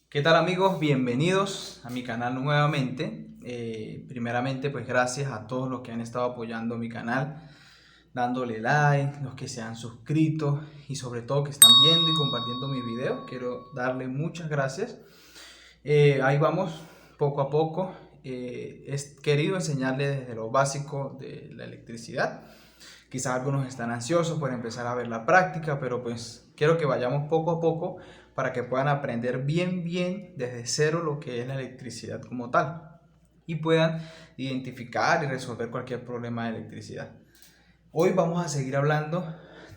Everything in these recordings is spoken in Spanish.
¿Qué tal amigos? Bienvenidos a mi canal nuevamente. Primeramente pues gracias a todos los que han estado apoyando mi canal, dándole like, los que se han suscrito y sobre todo que están viendo y compartiendo mis videos. Quiero darle muchas gracias. Ahí vamos poco a poco. He querido enseñarles desde lo básico de la electricidad. Quizás algunos están ansiosos por empezar a ver la práctica, pero pues quiero que vayamos poco a poco para que puedan aprender bien desde cero lo que es la electricidad como tal y puedan identificar y resolver cualquier problema de electricidad. Hoy vamos a seguir hablando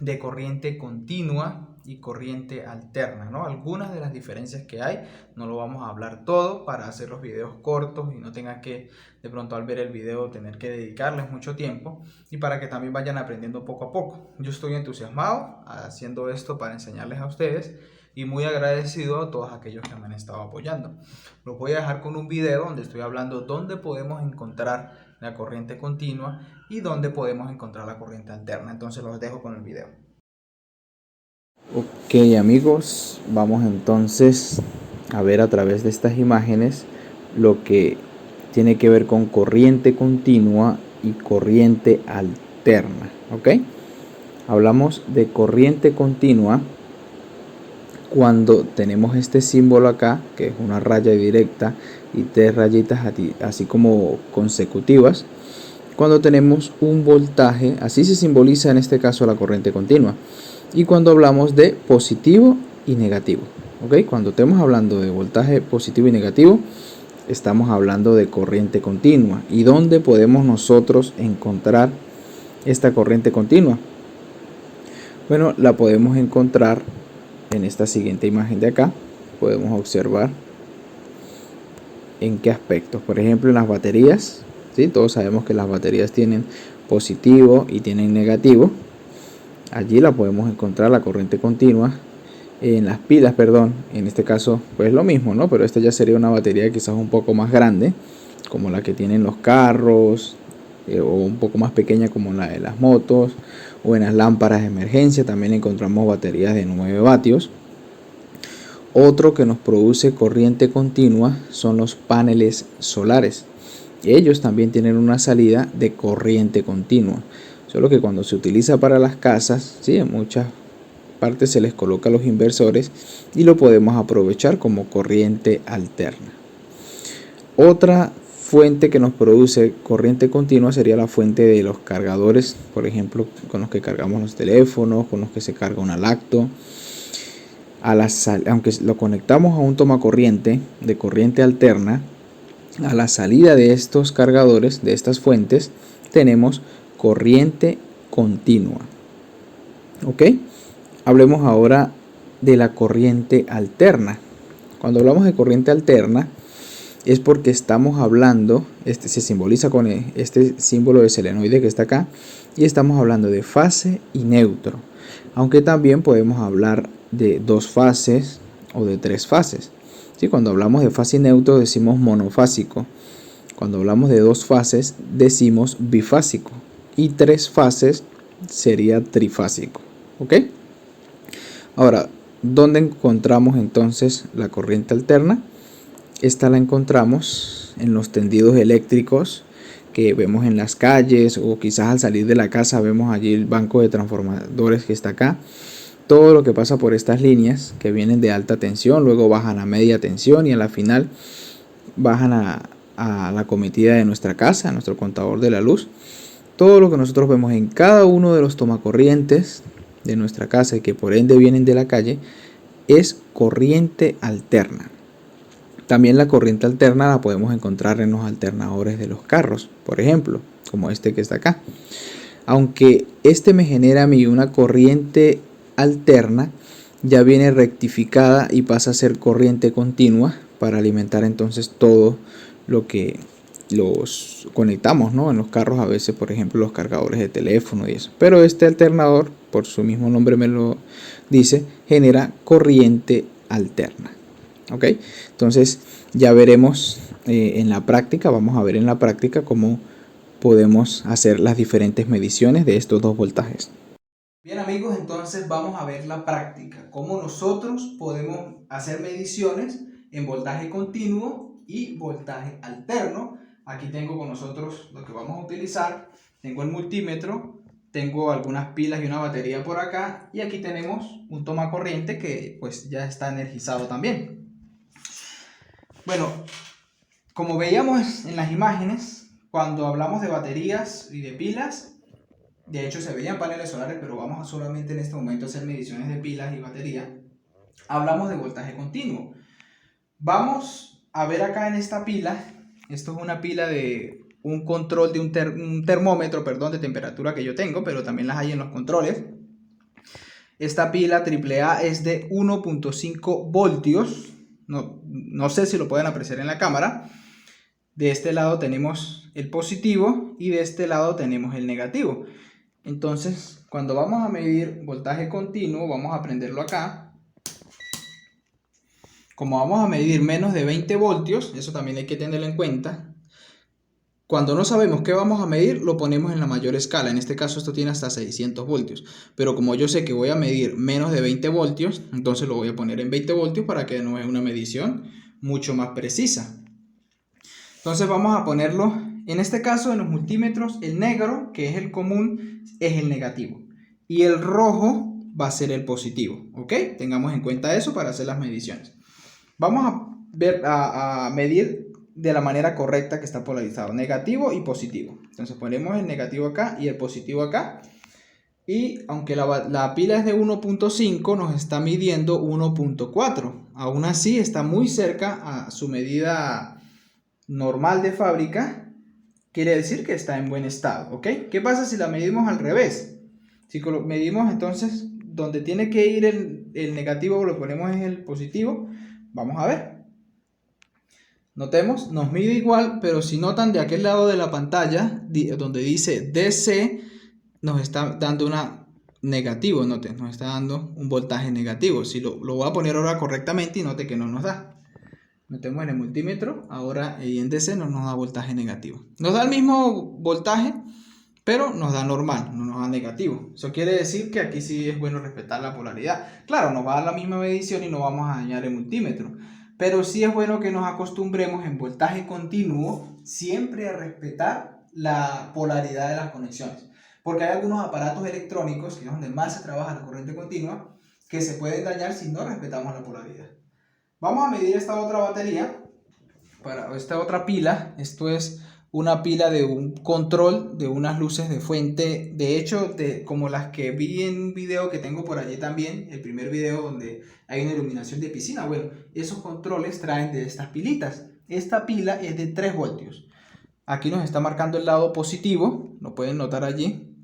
de corriente continua y corriente alterna, ¿no? Algunas de las diferencias que hay, no lo vamos a hablar todo para hacer los videos cortos y no tenga que de pronto al ver el video tener que dedicarles mucho tiempo y para que también vayan aprendiendo poco a poco. Yo estoy entusiasmado haciendo esto para enseñarles a ustedes y muy agradecido a todos aquellos que me han estado apoyando. Los voy a dejar con un video donde estoy hablando dónde podemos encontrar la corriente continua y dónde podemos encontrar la corriente alterna. Entonces los dejo con el video. Ok amigos, vamos entonces a ver a través de estas imágenes lo que tiene que ver con corriente continua y corriente alterna. Ok, hablamos de corriente continua cuando tenemos este símbolo acá, que es una raya directa y tres rayitas así como consecutivas. Cuando tenemos un voltaje, así se simboliza en este caso la corriente continua. Y cuando hablamos de positivo y negativo, ¿ok? Cuando estemos hablando de voltaje positivo y negativo, estamos hablando de corriente continua. ¿Y dónde podemos nosotros encontrar esta corriente continua? Bueno, la podemos encontrar en esta siguiente imagen de acá. Podemos observar en qué aspectos. Por ejemplo, en las baterías, ¿sí? Todos sabemos que las baterías tienen positivo y tienen negativo. Allí la podemos encontrar la corriente continua. En las pilas, perdón, en este caso pues lo mismo, ¿no? Pero esta ya sería una batería quizás un poco más grande, como la que tienen los carros, o un poco más pequeña como la de las motos, o en las lámparas de emergencia también encontramos baterías de 9 vatios. Otro que nos produce corriente continua son los paneles solares. Ellos también tienen una salida de corriente continua, solo que cuando se utiliza para las casas, ¿sí? En muchas partes se les coloca los inversores y lo podemos aprovechar como corriente alterna. Otra fuente que nos produce corriente continua sería la fuente de los cargadores, por ejemplo, con los que cargamos los teléfonos, con los que se carga una lacto. Aunque lo conectamos a un tomacorriente de corriente alterna, a la salida de estos cargadores, de estas fuentes, tenemos corriente continua. ¿Ok? Hablemos ahora de la corriente alterna. Cuando hablamos de corriente alterna es porque estamos hablando, se simboliza con este símbolo de selenoide que está acá, y estamos hablando de fase y neutro, aunque también podemos hablar de dos fases o de tres fases. ¿Sí? Cuando hablamos de fase y neutro decimos monofásico, cuando hablamos de dos fases decimos bifásico y tres fases sería trifásico. ¿Ok? Ahora, ¿dónde encontramos entonces la corriente alterna? Esta la encontramos en los tendidos eléctricos que vemos en las calles, o quizás al salir de la casa vemos allí el banco de transformadores que está acá. Todo lo que pasa por estas líneas que vienen de alta tensión, luego bajan a media tensión y a la final bajan a la cometida de nuestra casa, a nuestro contador de la luz. Todo lo que nosotros vemos en cada uno de los tomacorrientes de nuestra casa y que por ende vienen de la calle es corriente alterna. También la corriente alterna la podemos encontrar en los alternadores de los carros, por ejemplo, como este que está acá. Aunque este me genera a mí una corriente alterna, ya viene rectificada y pasa a ser corriente continua para alimentar entonces todo lo que los conectamos, ¿no? En los carros a veces, por ejemplo, los cargadores de teléfono y eso. Pero este alternador, por su mismo nombre me lo dice, genera corriente alterna. ¿Ok? Entonces ya veremos en la práctica, vamos a ver en la práctica cómo podemos hacer las diferentes mediciones de estos dos voltajes. Bien amigos, entonces vamos a ver la práctica, cómo nosotros podemos hacer mediciones en voltaje continuo y voltaje alterno. Aquí tengo con nosotros lo que vamos a utilizar. Tengo el multímetro, tengo algunas pilas y una batería por acá, y aquí tenemos un tomacorriente que pues ya está energizado también. Bueno, como veíamos en las imágenes, cuando hablamos de baterías y de pilas, de hecho se veían paneles solares, pero vamos a solamente en este momento hacer mediciones de pilas y batería. Hablamos de voltaje continuo. Vamos a ver acá en esta pila, esto es una pila de un control de un termómetro, perdón, de temperatura que yo tengo, pero también las hay en los controles. Esta pila AAA es de 1.5 voltios, no sé si lo pueden apreciar en la cámara. De este lado tenemos el positivo y de este lado tenemos el negativo. Entonces, cuando vamos a medir voltaje continuo, vamos a prenderlo acá. Como vamos a medir menos de 20 voltios, eso también hay que tenerlo en cuenta. Cuando no sabemos qué vamos a medir, lo ponemos en la mayor escala. En este caso esto tiene hasta 600 voltios. Pero como yo sé que voy a medir menos de 20 voltios, entonces lo voy a poner en 20 voltios para que no es una medición mucho más precisa. Entonces vamos a ponerlo, en este caso en los multímetros, el negro, que es el común, es el negativo. Y el rojo va a ser el positivo, ¿ok? Tengamos en cuenta eso para hacer las mediciones. Vamos a medir de la manera correcta que está polarizado, negativo y positivo. Entonces ponemos el negativo acá y el positivo acá. Y aunque la pila es de 1.5, nos está midiendo 1.4. Aún así está muy cerca a su medida normal de fábrica. Quiere decir que está en buen estado, ¿ok? ¿Qué pasa si la medimos al revés? Si medimos entonces donde tiene que ir el negativo, lo ponemos en el positivo. Vamos a ver. Notemos, nos mide igual, pero si notan de aquel lado de la pantalla, donde dice DC, nos está dando una negativo, noten, nos está dando un voltaje negativo. Si lo voy a poner ahora correctamente y note que no nos da. Notemos en el multímetro, ahora en DC no nos da voltaje negativo. Nos da el mismo voltaje, pero nos da normal, no nos da negativo. Eso quiere decir que aquí sí es bueno respetar la polaridad. Claro, nos va a dar la misma medición y no vamos a dañar el multímetro. Pero sí es bueno que nos acostumbremos en voltaje continuo siempre a respetar la polaridad de las conexiones. Porque hay algunos aparatos electrónicos, que es donde más se trabaja la corriente continua, que se pueden dañar si no respetamos la polaridad. Vamos a medir esta otra batería, esta otra pila. Esto es una pila de un control de unas luces de fuente, de hecho, como las que vi en un video que tengo por allí también, el primer video donde hay una iluminación de piscina. Bueno, esos controles traen de estas pilitas. Esta pila es de 3 voltios. Aquí nos está marcando el lado positivo, lo pueden notar allí,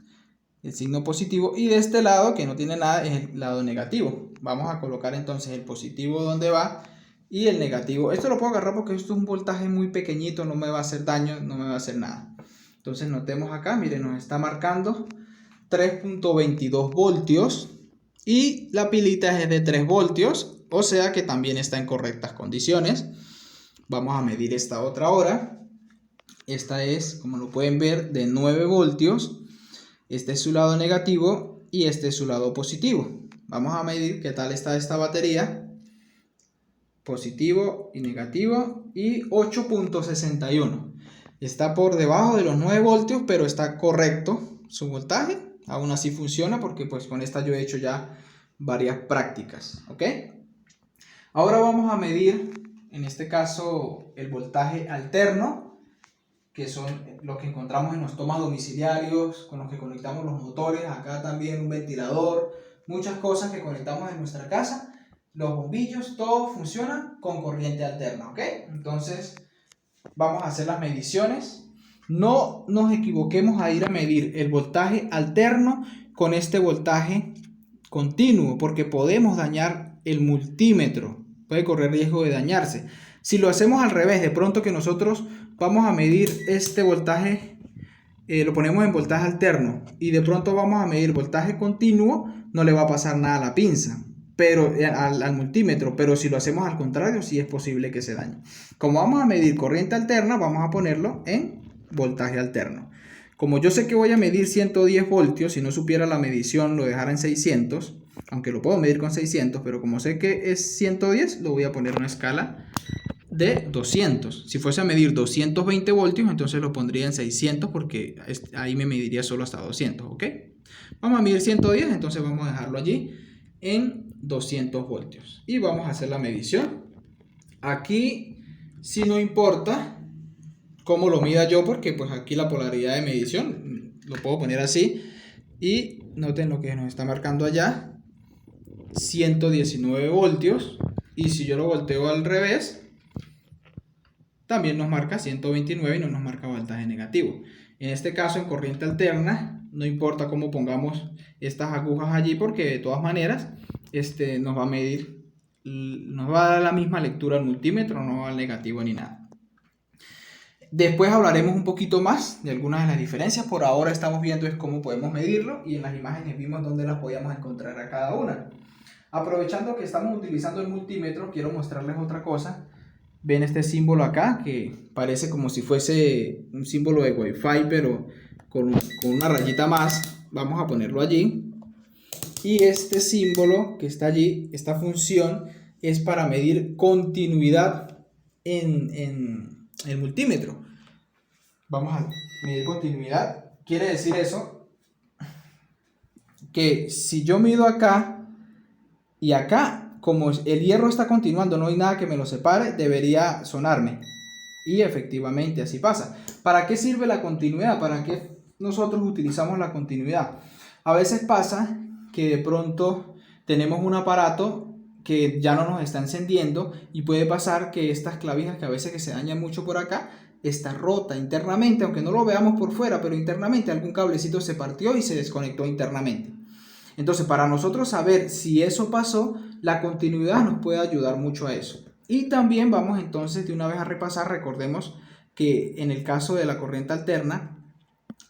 el signo positivo, y de este lado, que no tiene nada, es el lado negativo. Vamos a colocar entonces el positivo donde va y el negativo. Esto lo puedo agarrar porque esto es un voltaje muy pequeñito, no me va a hacer daño, no me va a hacer nada. Entonces notemos acá, miren, nos está marcando 3.22 voltios y la pilita es de 3 voltios, o sea que también está en correctas condiciones. Vamos a medir esta otra hora. Esta es, como lo pueden ver, de 9 voltios. Este es su lado negativo y este es su lado positivo. Vamos a medir qué tal está esta batería. Positivo y negativo, y 8.61. Está por debajo de los 9 voltios, pero está correcto su voltaje. Aún así funciona porque pues con esta yo he hecho ya varias prácticas, ¿ok? Ahora vamos a medir, en este caso, el voltaje alterno, que son los que encontramos en los tomas domiciliarios, con los que conectamos los motores. Acá también un ventilador, muchas cosas que conectamos en nuestra casa. Los bombillos, todo funciona con corriente alterna, ¿ok? Entonces, vamos a hacer las mediciones. No nos equivoquemos a ir a medir el voltaje alterno con este voltaje continuo, porque podemos dañar el multímetro. Puede correr riesgo de dañarse. Si lo hacemos al revés, de pronto que nosotros vamos a medir este voltaje, lo ponemos en voltaje alterno, y de pronto vamos a medir voltaje continuo, no le va a pasar nada a la pinza, pero al multímetro, pero si lo hacemos al contrario, sí es posible que se dañe. Como vamos a medir corriente alterna, vamos a ponerlo en voltaje alterno. Como yo sé que voy a medir 110 voltios, si no supiera la medición lo dejara en 600, aunque lo puedo medir con 600, pero como sé que es 110, lo voy a poner en una escala de 200. Si fuese a medir 220 voltios, entonces lo pondría en 600 porque ahí me mediría solo hasta 200, ¿ok? Vamos a medir 110, entonces vamos a dejarlo allí en 200 voltios. Y vamos a hacer la medición. Aquí sí no importa cómo lo mida yo, porque pues aquí la polaridad de medición lo puedo poner así. Y noten lo que nos está marcando allá. 119 voltios. Y si yo lo volteo al revés, también nos marca 129 y no nos marca voltaje negativo. En este caso, en corriente alterna, no importa cómo pongamos estas agujas allí, porque de todas maneras nos va a medir, nos va a dar la misma lectura al multímetro, no va al negativo ni nada. Después hablaremos un poquito más de algunas de las diferencias. Por ahora estamos viendo es cómo podemos medirlo, y en las imágenes vimos dónde las podíamos encontrar a cada una. Aprovechando que estamos utilizando el multímetro, quiero mostrarles otra cosa. Ven este símbolo acá, que parece como si fuese un símbolo de Wi-Fi, pero con una rayita más. Vamos a ponerlo allí. Y este símbolo que está allí, esta función, es para medir continuidad en el multímetro. Vamos a medir continuidad. Quiere decir eso que si yo mido acá y acá, como el hierro está continuando, no hay nada que me lo separe, debería sonarme. Y efectivamente así pasa. ¿Para qué sirve la continuidad? ¿Para qué nosotros utilizamos la continuidad? A veces pasa que de pronto tenemos un aparato que ya no nos está encendiendo, y puede pasar que estas clavijas, que a veces que se dañan mucho por acá, está rota internamente, aunque no lo veamos por fuera, pero internamente algún cablecito se partió y se desconectó internamente. Entonces, para nosotros saber si eso pasó, la continuidad nos puede ayudar mucho a eso. Y también vamos entonces de una vez a repasar. Recordemos que en el caso de la corriente alterna,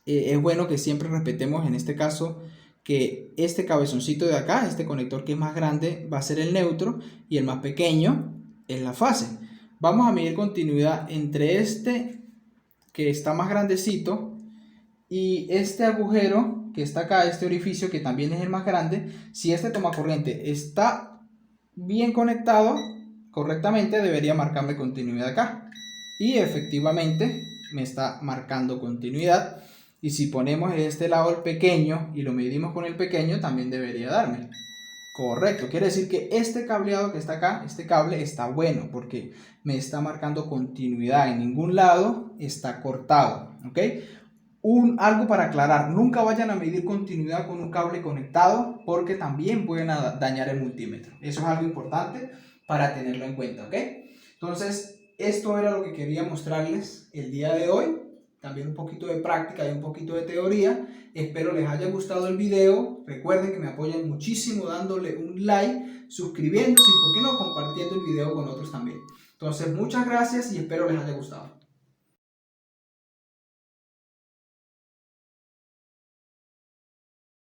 es bueno que siempre respetemos en este caso que este cabezoncito de acá, este conector que es más grande, va a ser el neutro, y el más pequeño es la fase. Vamos a medir continuidad entre este que está más grandecito y este agujero que está acá, este orificio que también es el más grande. Si este tomacorriente está bien conectado correctamente, debería marcarme continuidad acá, y efectivamente me está marcando continuidad. Y si ponemos de este lado el pequeño y lo medimos con el pequeño, también debería darme correcto. Quiere decir que este cableado que está acá, este cable está bueno, porque me está marcando continuidad. En ningún lado está cortado, ¿ok? Algo para aclarar: nunca vayan a medir continuidad con un cable conectado, porque también pueden dañar el multímetro. Eso es algo importante para tenerlo en cuenta, ¿ok? Entonces, esto era lo que quería mostrarles el día de hoy. También un poquito de práctica y un poquito de teoría. Espero les haya gustado el video. Recuerden que me apoyan muchísimo dándole un like, suscribiéndose y, por qué no, compartiendo el video con otros también. Entonces, muchas gracias y espero les haya gustado.